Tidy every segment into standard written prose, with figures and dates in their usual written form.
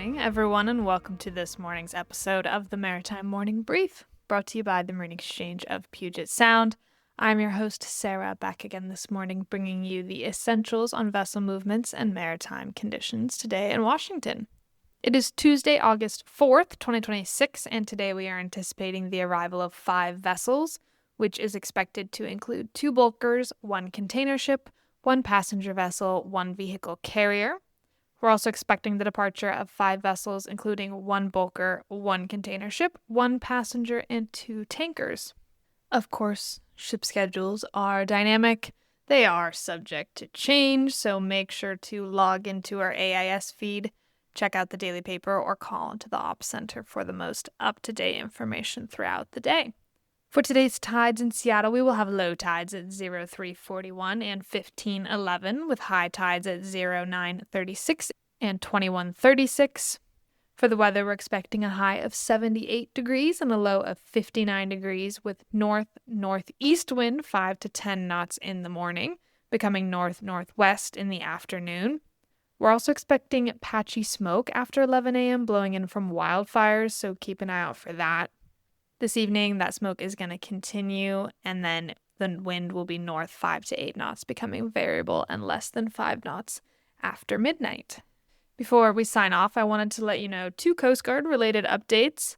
morning, everyone, and welcome to this morning's episode of the Maritime Morning Brief, brought to you by the Marine Exchange of Puget Sound. I'm your host, Sarah, back again this morning, bringing you the essentials on vessel movements and maritime conditions today in Washington. It is Tuesday, August 4th, 2026, and today we are anticipating the arrival of 5 vessels, which is expected to include 2 bulkers, 1 container ship, 1 passenger vessel, 1 vehicle carrier. We're also expecting the departure of 5 vessels, including 1 bulker, 1 container ship, 1 passenger, and 2 tankers. Of course, ship schedules are dynamic. They are subject to change, so make sure to log into our AIS feed, check out the daily paper, or call into the Ops Center for the most up-to-date information throughout the day. For today's tides in Seattle, we will have low tides at 0341 and 1511, with high tides at 0936 and 2136. For the weather, we're expecting a high of 78 degrees and a low of 59 degrees, with north-northeast wind 5 to 10 knots in the morning, becoming north-northwest in the afternoon. We're also expecting patchy smoke after 11 a.m. blowing in from wildfires, so keep an eye out for that. This evening, that smoke is going to continue, and then the wind will be north 5 to 8 knots, becoming variable and less than 5 knots after midnight. Before we sign off, I wanted to let you know 2 Coast Guard-related updates.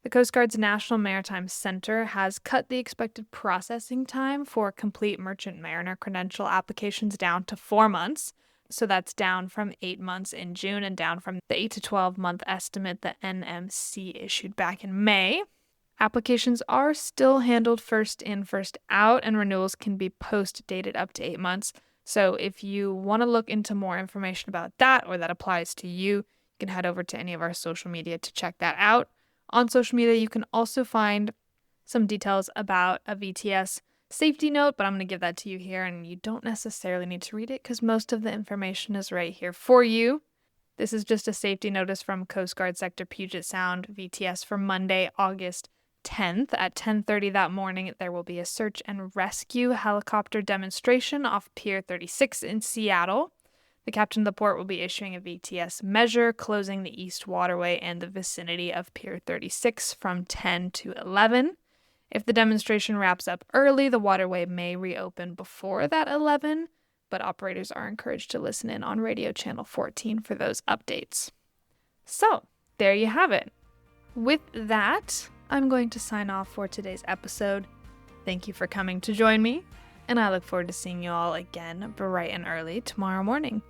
The Coast Guard's National Maritime Center has cut the expected processing time for complete Merchant Mariner Credential applications down to 4 months. So that's down from 8 months in June and down from the 8 to 12 month estimate the NMC issued back in May. Applications are still handled first in, first out, and renewals can be post-dated up to 8 months. So if you want to look into more information about that, or that applies to you, you can head over to any of our social media to check that out. On social media, you can also find some details about a VTS safety note, but I'm going to give that to you here, and you don't necessarily need to read it because most of the information is right here for you. This is just a safety notice from Coast Guard Sector Puget Sound VTS for Monday, August 10th at 10:30 that morning. There will be a search and rescue helicopter demonstration off Pier 36 in Seattle. The captain of the port will be issuing a VTS measure closing the East Waterway and the vicinity of Pier 36 from 10 to 11. If the demonstration wraps up early, the waterway may reopen before that 11, but operators are encouraged to listen in on radio channel 14 for those updates. So, there you have it. With that, I'm going to sign off for today's episode. Thank you for coming to join me, and I look forward to seeing you all again bright and early tomorrow morning.